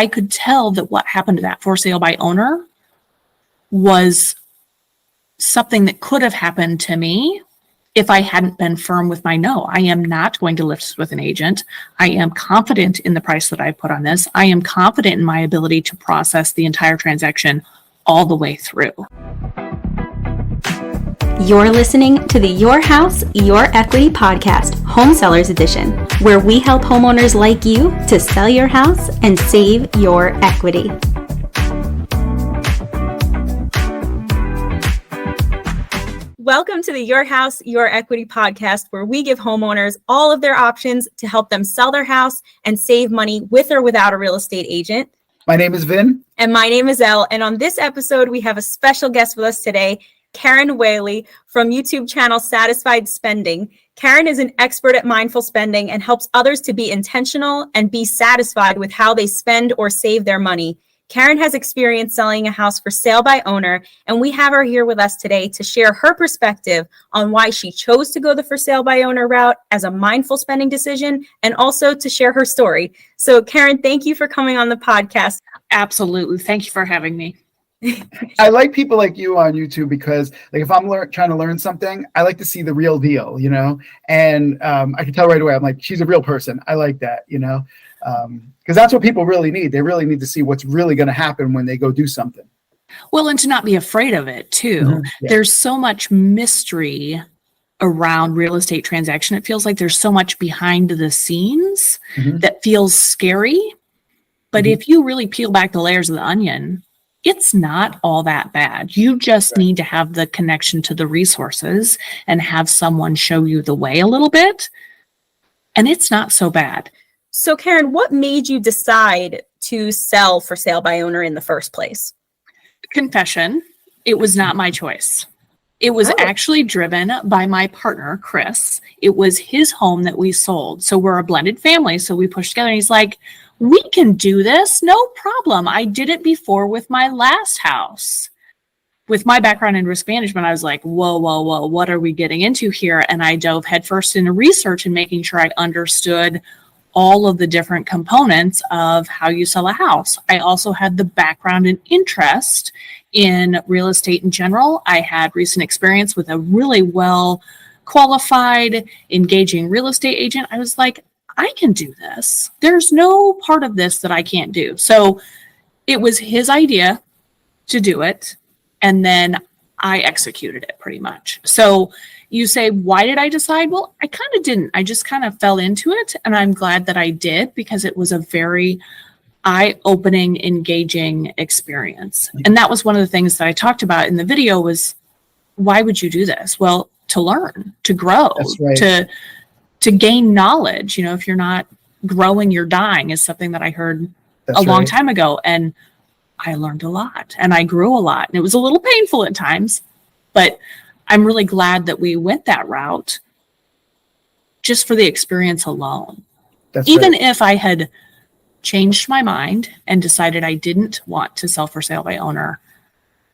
I could tell that what happened to that for sale by owner was something that could have happened to me if I hadn't been firm with my no. I am not going to list with an agent. I am confident in the price that I put on this. I am confident in my ability to process the entire transaction all the way through. You're listening to the Your House, Your Equity podcast, Home Sellers Edition, where we help homeowners like you to sell your house and save your equity. Welcome to the Your House, Your Equity podcast, where we give homeowners all of their options to help them sell their house and save money with or without a real estate agent. My name is Vin. And my name is Elle. And on this episode, we have a special guest with us today, Karen Whaley from YouTube channel Satisfied Spending. Karen is an expert at mindful spending and helps others to be intentional and be satisfied with how they spend or save their money. Karen has experience selling a house for sale by owner, and we have her here with us today to share her perspective on why she chose to go the for sale by owner route as a mindful spending decision, and also to share her story. So Karen, thank you for coming on the podcast. Absolutely. Thank you for having me. I like people like you on YouTube because, like, if I'm trying to learn something, I like to see the real deal, you know, and I can tell right away. I'm like, she's a real person. I like that, you know, because that's what people really need. They really need to see what's really going to happen when they go do something. Well, and to not be afraid of it too. Mm-hmm. Yeah. There's so much mystery around real estate transaction. It feels like there's so much behind the scenes that feels scary. But if you really peel back the layers of the onion, it's not all that bad. You just need to have the connection to the resources and have someone show you the way a little bit. And it's not so bad. So Karen, what made you decide to sell for sale by owner in the first place? Confession, it was not my choice. It was actually driven by my partner, Chris. It was his home that we sold. So we're a blended family. So we pushed together and he's like, we can do this. No problem. I did it before with my last house. With my background in risk management, I was like, whoa, what are we getting into here? And I dove headfirst into research and making sure I understood all of the different components of how you sell a house. I also had the background and interest in real estate in general. I had recent experience with a really well qualified, engaging real estate agent. I was like, I can do this. There's no part of this that I can't do. So it was his idea to do it. And then I executed it pretty much. So you say, why did I decide? Well, I kind of didn't. I just kind of fell into it. And I'm glad that I did because it was a very eye-opening, engaging experience. And that was one of the things that I talked about in the video was, why would you do this? Well, to learn, to grow, to gain knowledge. You know, if you're not growing, you're dying is something that I heard a long time ago. And I learned a lot and I grew a lot. And it was a little painful at times, but I'm really glad that we went that route just for the experience alone. Even if I had changed my mind and decided I didn't want to sell for sale by owner,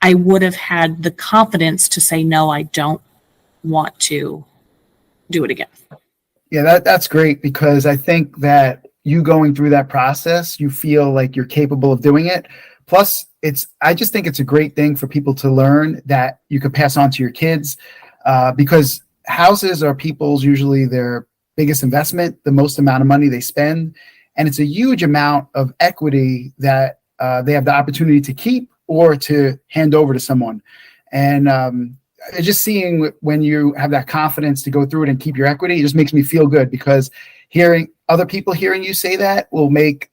I would have had the confidence to say, no, I don't want to do it again. Yeah, that's great because I think that you going through that process, you feel like you're capable of doing it. Plus, I just think it's a great thing for people to learn that you can pass on to your kids because houses are people's usually their biggest investment, the most amount of money they spend. And it's a huge amount of equity that they have the opportunity to keep or to hand over to someone. And just seeing when you have that confidence to go through it and keep your equity, it just makes me feel good because hearing other people hearing you say that will make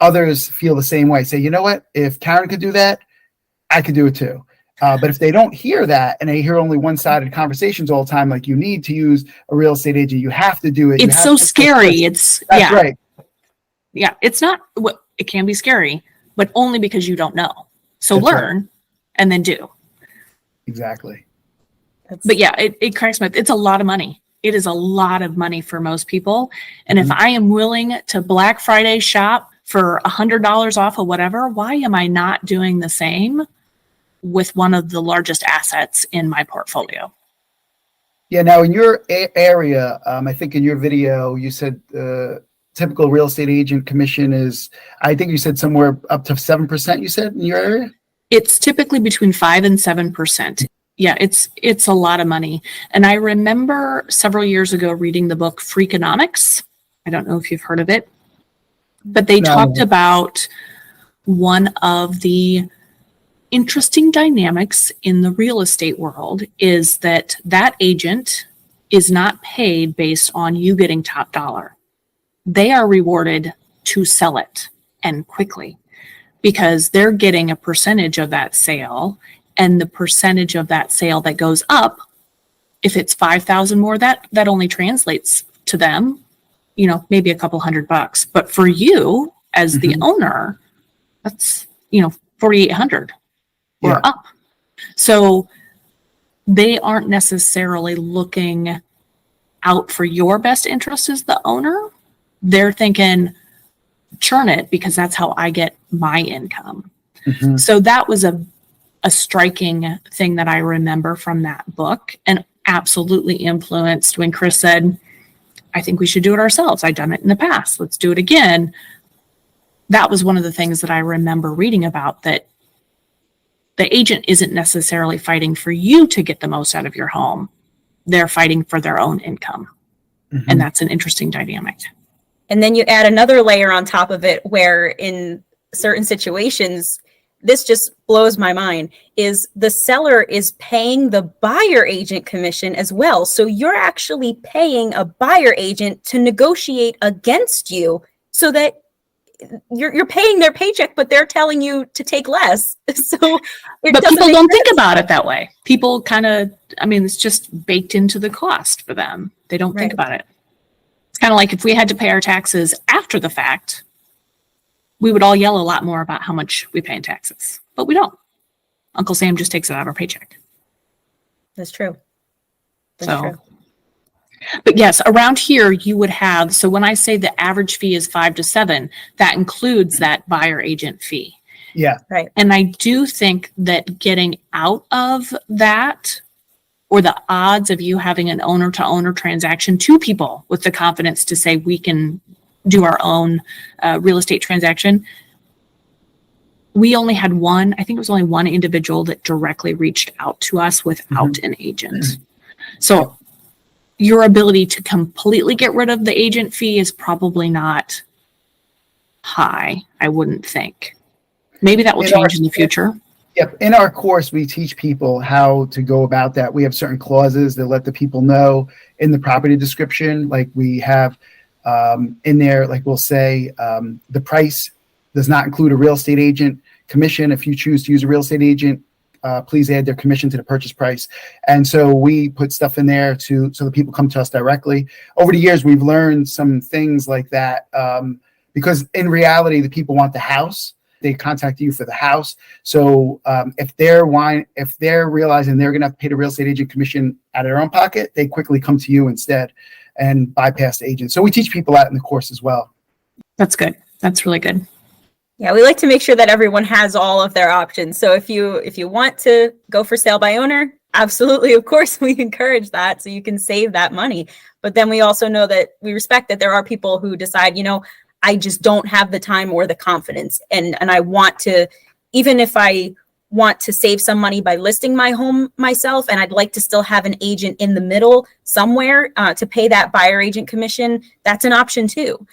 others feel the same way. Say, you know what? If Karen could do that, I could do it too. But if they don't hear that and they hear only one-sided conversations all the time, like you need to use a real estate agent, you have to do it. It's so scary. That's right. Yeah, it's not. It can be scary, but only because you don't know. So That's learn and then do. Exactly. But yeah, it cracks me up. It's a lot of money. It is a lot of money for most people. And if I am willing to Black Friday shop for $100 off of whatever, why am I not doing the same with one of the largest assets in my portfolio? Yeah. Now in your area, I think in your video, you said typical real estate agent commission is, I think you said somewhere up to 7%, you said, in your area? It's typically between 5 and 7%. Yeah, it's a lot of money. And I remember several years ago reading the book Freakonomics. I don't know if you've heard of it, but they talked about one of the interesting dynamics in the real estate world is that agent is not paid based on you getting top dollar. They are rewarded to sell it, and quickly, because they're getting a percentage of that sale, and the percentage of that sale that goes up, if it's 5,000 more, that only translates to them, maybe a couple $100. But for you as the owner, that's, 4,800 or up. So they aren't necessarily looking out for your best interest as the owner. They're thinking, churn it because that's how I get my income. So that was a striking thing that I remember from that book, and absolutely influenced when Chris said, I think we should do it ourselves. I've done it in the past. Let's do it again. That was one of the things that I remember reading about, that the agent isn't necessarily fighting for you to get the most out of your home. They're fighting for their own income. And that's an interesting dynamic. And then you add another layer on top of it, where in certain situations, this just blows my mind, is the seller is paying the buyer agent commission as well. So you're actually paying a buyer agent to negotiate against you, so that you're paying their paycheck, but they're telling you to take less. So but people don't think about it that way. People it's just baked into the cost for them. They don't think about it. It's kind of like if we had to pay our taxes after the fact, we would all yell a lot more about how much we pay in taxes, but we don't. Uncle Sam just takes it out of our paycheck. That's true. True. But yes, around here you would have, so when I say the average fee is 5 to 7, that includes that buyer agent fee. Yeah. Right. And I do think that getting out of that, or the odds of you having an owner to owner transaction, two people with the confidence to say we can do our own real estate transaction. We only had one, I think it was only one individual that directly reached out to us without an agent. So your ability to completely get rid of the agent fee is probably not high, I wouldn't think. Maybe that will change in the future. Yep. In our course, we teach people how to go about that. We have certain clauses that let the people know in the property description. Like we have in there, like we'll say, the price does not include a real estate agent commission. If you choose to use a real estate agent, please add their commission to the purchase price. And so we put stuff in there so that people come to us directly. Over the years, we've learned some things like that because in reality, the people want the house. They contact you for the house. So if they're realizing they're going to have to pay the real estate agent commission out of their own pocket, they quickly come to you instead and bypass the agent. So we teach people that in the course as well. That's good. That's really good. Yeah, we like to make sure that everyone has all of their options. So if you want to go for sale by owner, absolutely, of course, we encourage that so you can save that money. But then we also know that we respect that there are people who decide, I just don't have the time or the confidence. And I want to, even if I want to save some money by listing my home myself, and I'd like to still have an agent in the middle somewhere to pay that buyer agent commission, that's an option too.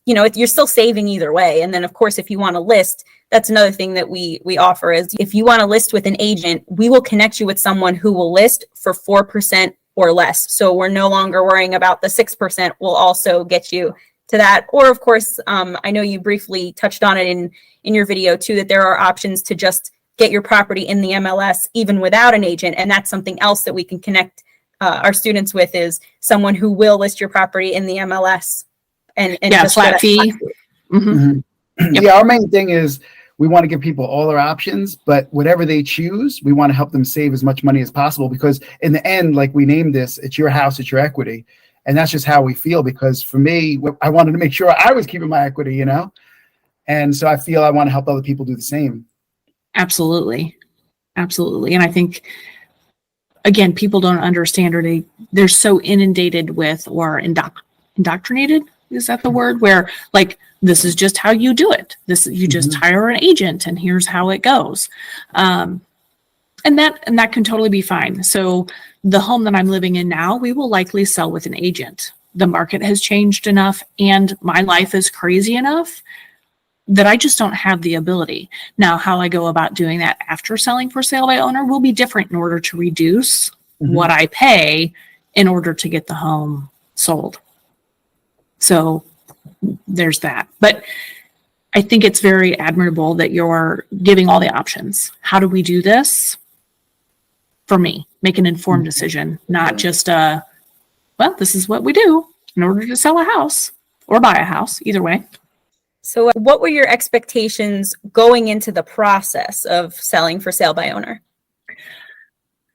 You're still saving either way. And then of course, if you want to list, that's another thing that we offer is if you want to list with an agent, we will connect you with someone who will list for 4% or less. So we're no longer worrying about the 6%. We'll also get you to that. Or of course, I know you briefly touched on it in your video too, that there are options to just get your property in the MLS even without an agent. And that's something else that we can connect our students with, is someone who will list your property in the MLS and just flat fee. Yep. Yeah, our main thing is we want to give people all their options, but whatever they choose, we want to help them save as much money as possible, because in the end, like we named this, it's your house, it's your equity. And that's just how we feel, because for me, I wanted to make sure I was keeping my equity, And so I feel I want to help other people do the same. Absolutely. Absolutely. And I think, again, people don't understand, or they're so inundated with or indoctrinated. Is that the word? Where like, this is just how you do it. You just hire an agent and here's how it goes. And that can totally be fine. So the home that I'm living in now, we will likely sell with an agent. The market has changed enough and my life is crazy enough that I just don't have the ability. Now, how I go about doing that after selling for sale by owner will be different in order to reduce what I pay in order to get the home sold. So there's that. But I think it's very admirable that you're giving all the options. How do we do this? For me, make an informed decision, not just this is what we do in order to sell a house or buy a house, either way. So what were your expectations going into the process of selling for sale by owner?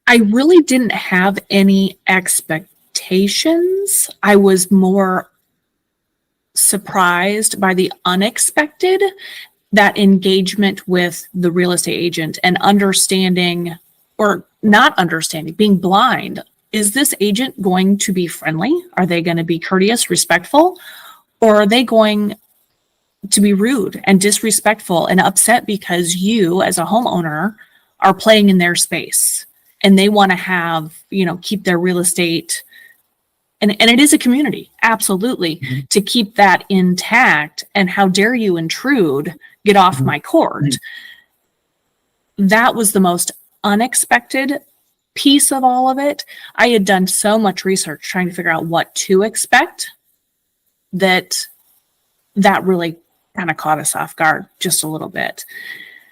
I really didn't have any expectations. I was more surprised by the unexpected, that engagement with the real estate agent and understanding or not understanding, being blind. Is this agent going to be friendly? Are they going to be courteous, respectful? Or are they going to be rude and disrespectful and upset because you as a homeowner are playing in their space and they want to have, keep their real estate. And it is a community, absolutely, to keep that intact. And how dare you intrude, get off my court. That was the most unexpected piece of all of it. I had done so much research trying to figure out what to expect that really kind of caught us off guard just a little bit.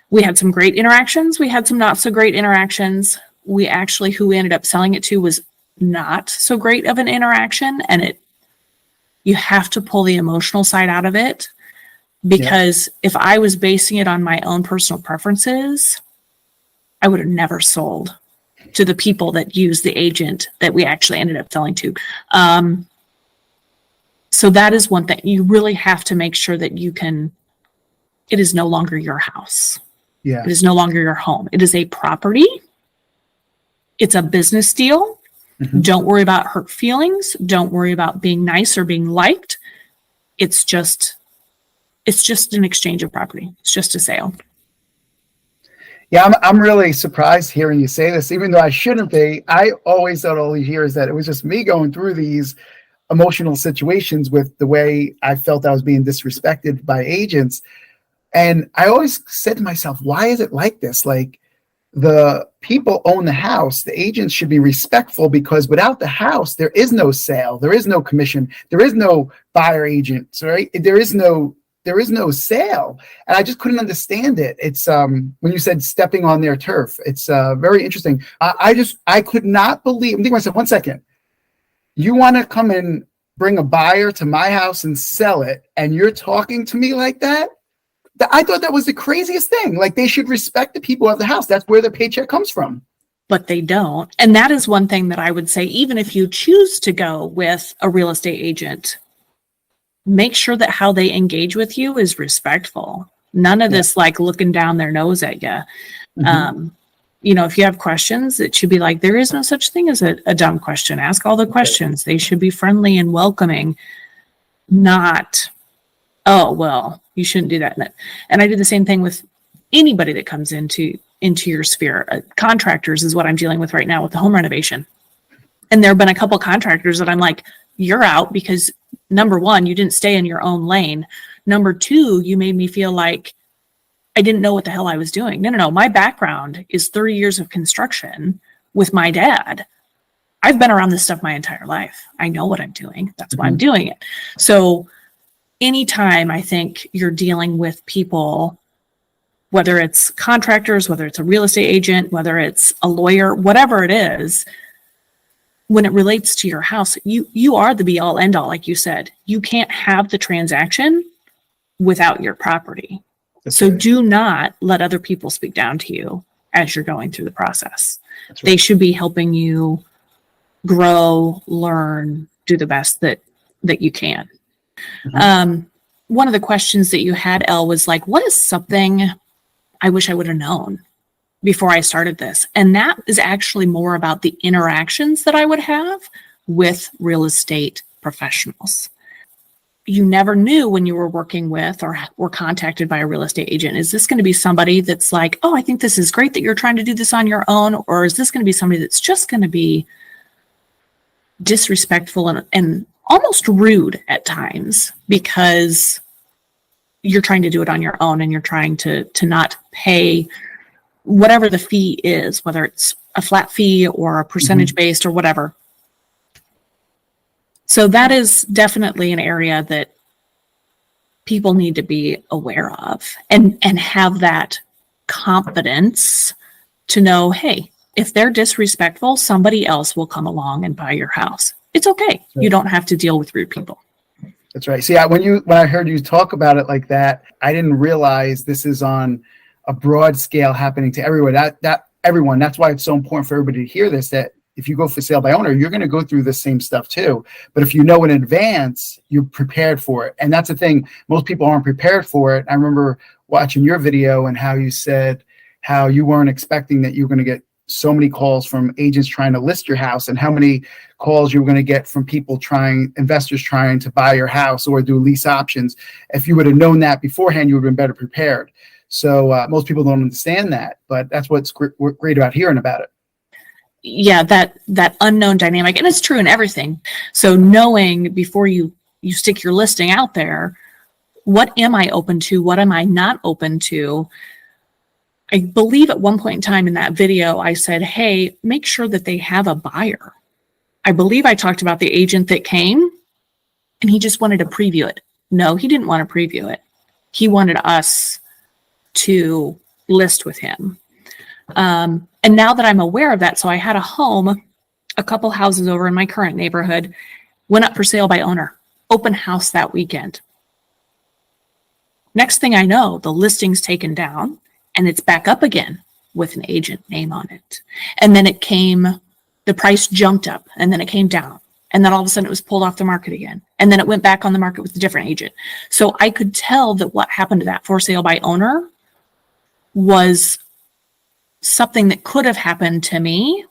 We had some great interactions. We had some not so great interactions. Who we ended up selling it to was not so great of an interaction. And you have to pull the emotional side out of it, because if I was basing it on my own personal preferences, I would have never sold to the people that use the agent that we actually ended up selling to. So that is one thing. You really have to make sure that it is no longer your house. Yeah. It is no longer your home. It is a property. It's a business deal. Don't worry about hurt feelings. Don't worry about being nice or being liked. It's just an exchange of property. It's just a sale. Yeah, I'm really surprised hearing you say this, even though I shouldn't be. I always thought all these years that it was just me going through these emotional situations with the way I felt I was being disrespected by agents. And I always said to myself, why is it like this? Like, the people own the house. The agents should be respectful, because without the house, there is no sale. There is no commission. There is no buyer agent, right? There is no sale. And I just couldn't understand it. It's when you said stepping on their turf, it's very interesting. I could not believe, I'm thinking to myself, 1 second. You want to come and bring a buyer to my house and sell it, and you're talking to me like that? I thought that was the craziest thing. Like, they should respect the people of the house. That's where the paycheck comes from. But they don't. And that is one thing that I would say, even if you choose to go with a real estate agent, make sure that how they engage with you is respectful. None of this like looking down their nose at you. If you have questions, it should be like, there is no such thing as a dumb question. Ask all the questions. They should be friendly and welcoming, not, oh, well, you shouldn't do that. And I do the same thing with anybody that comes into your sphere. Contractors is what I'm dealing with right now with the home renovation. And there have been a couple contractors that I'm like, you're out because, number one, you didn't stay in your own lane. Number two, you made me feel like I didn't know what the hell I was doing. No. My background is 30 years of construction with my dad. I've been around this stuff my entire life. I know what I'm doing. That's why I'm doing it. So anytime I think you're dealing with people, whether it's contractors, whether it's a real estate agent, whether it's a lawyer, whatever it is, when it relates to your house, you are the be all end all, like you said. You can't have the transaction without your property. So do not let other people speak down to you as you're going through the process. They should be helping you grow, learn, do the best that you can. One of the questions that you had, Elle, was like, what is something I wish I would have known before I started this? And that is actually more about the interactions that I would have with real estate professionals. you never knew when you were working with or were contacted by a real estate agent, is this going to be somebody that's like, oh, I think this is great that you're trying to do this on your own? Or is this going to be somebody that's just going to be disrespectful and almost rude at times because you're trying to do it on your own and you're trying to not pay whatever the fee is, whether it's a flat fee or a percentage based or whatever. So that is definitely an area that people need to be aware of and have that confidence to know, hey, if they're disrespectful, somebody else will come along and buy your house. It's okay. Right. You don't have to deal with rude people. That's right. See, when I heard you talk about it like that, I didn't realize this is on a broad scale happening to everyone. Everyone. That's why it's so important for everybody to hear this, that if you go for sale by owner, you're going to go through the same stuff too. But if you know in advance, you're prepared for it. And that's the thing. Most people aren't prepared for it. I remember watching your video and how you said how you weren't expecting that you were going to get so many calls from agents trying to list your house and how many calls you were going to get from investors trying to buy your house or do lease options. If you would have known that beforehand, you would have been better prepared. So most people don't understand that, but that's what's great about hearing about it. Yeah, that unknown dynamic, and it's true in everything. So knowing before you stick your listing out there, what am I open to? What am I not open to? I believe at one point in time in that video, I said, hey, make sure that they have a buyer. I believe I talked about the agent that came and he just wanted to preview it. No, he didn't want to preview it. He wanted us to list with him. And now that I'm aware of that, so I had a home, a couple houses over in my current neighborhood, went up for sale by owner, open house that weekend. Next thing I know, the listing's taken down and it's back up again with an agent name on it. And then the price jumped up and then it came down. And then all of a sudden it was pulled off the market again. And then it went back on the market with a different agent. So I could tell that what happened to that for sale by owner was something that could have happened to me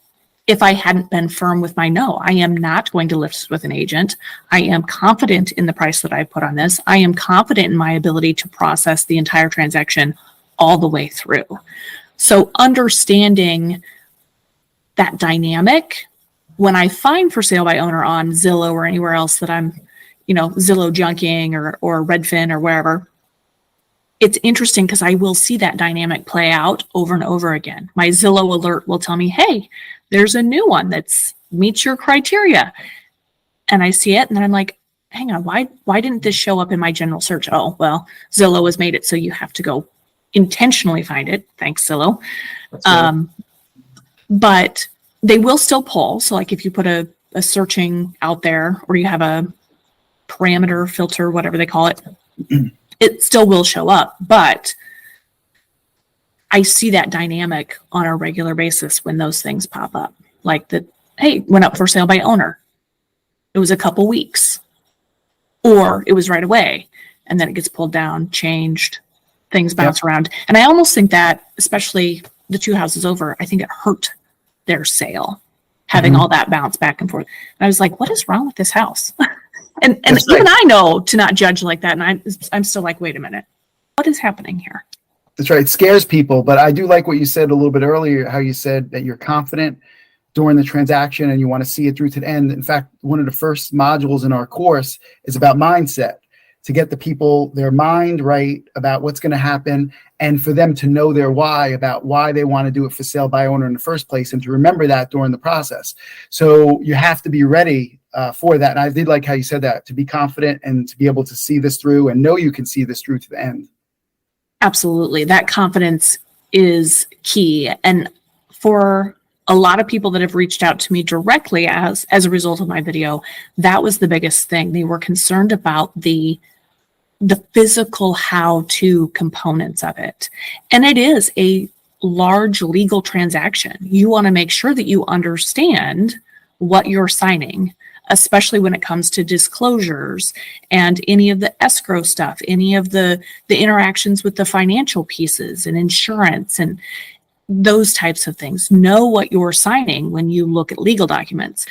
if I hadn't been firm with my no. I am not going to list with an agent. I am confident in the price that I put on this. I am confident in my ability to process the entire transaction all the way through. So understanding that dynamic, when I find for sale by owner on Zillow or anywhere else that I'm, Zillow junking or Redfin or wherever, it's interesting because I will see that dynamic play out over and over again. My Zillow alert will tell me, hey, there's a new one that meets your criteria. And I see it and then I'm like, hang on, why didn't this show up in my general search? Oh, well, Zillow has made it so you have to go intentionally find it. Thanks, Zillow. But they will still pull. So like if you put a searching out there or you have a parameter filter, whatever they call it, it still will show up, but I see that dynamic on a regular basis when those things pop up. Like hey, went up for sale by owner. It was a couple weeks, or it was right away, and then it gets pulled down, changed, things bounce around. And I almost think that, especially the two houses over, I think it hurt their sale, having all that bounce back and forth. And I was like, what is wrong with this house? And even I know to not judge like that. And I'm still like, wait a minute, what is happening here? That's right. It scares people. But I do like what you said a little bit earlier, how you said that you're confident during the transaction and you want to see it through to the end. In fact, one of the first modules in our course is about mindset, to get the people, their mind right about what's going to happen and for them to know their why, about why they want to do it for sale by owner in the first place, and to remember that during the process. So you have to be ready for that. And I did like how you said that, to be confident and to be able to see this through and know you can see this through to the end. Absolutely. That confidence is key. And for a lot of people that have reached out to me directly as a result of my video, that was the biggest thing. They were concerned about the physical how-to components of it. And it is a large legal transaction. You want to make sure that you understand what you're signing, especially when it comes to disclosures and any of the escrow stuff, any of the interactions with the financial pieces and insurance and those types of things. Know what you're signing when you look at legal documents.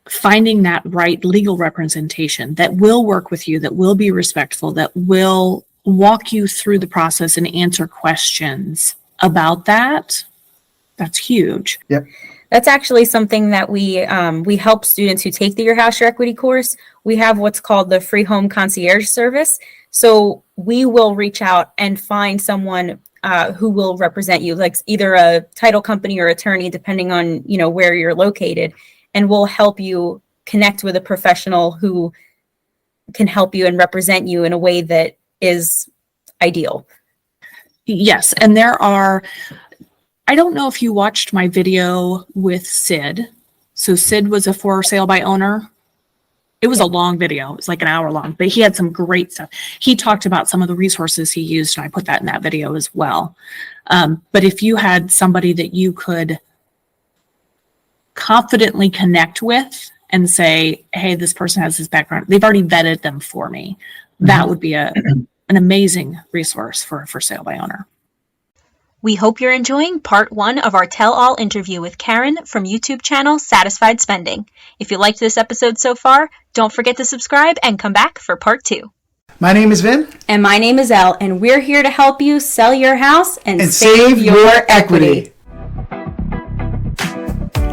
finding that right legal representation that will work with you, that will be respectful, that will walk you through the process and answer questions about that, that's huge. Yep. That's actually something that we help students who take the Your House, Your Equity course. We have what's called the free home concierge service. So we will reach out and find someone who will represent you, like either a title company or attorney, depending on, where you're located, and we'll help you connect with a professional who can help you and represent you in a way that is ideal. Yes. And I don't know if you watched my video with Sid. So Sid was a for sale by owner. It was a long video. It was like an hour long, but he had some great stuff. He talked about some of the resources he used, and I put that in that video as well. But if you had somebody that you could confidently connect with and say, hey, this person has this background, they've already vetted them for me, that would be an amazing resource for sale by owner. We hope you're enjoying part 1 of our tell-all interview with Karen from YouTube channel Satisfied Spending. If you liked this episode so far, don't forget to subscribe and come back for part 2. My name is Vin. And my name is Elle, and we're here to help you sell your house and save your equity.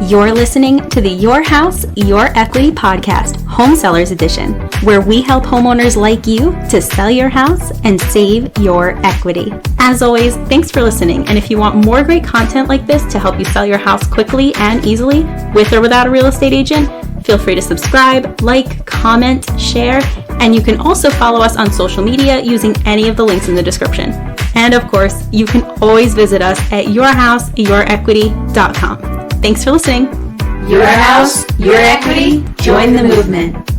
You're listening to the Your House, Your Equity podcast, Home Sellers Edition, where we help homeowners like you to sell your house and save your equity. As always, thanks for listening. And if you want more great content like this to help you sell your house quickly and easily, with or without a real estate agent, feel free to subscribe, like, comment, share, and you can also follow us on social media using any of the links in the description. And of course, you can always visit us at yourhouseyourequity.com. Thanks for listening. Your house, your equity, join the movement.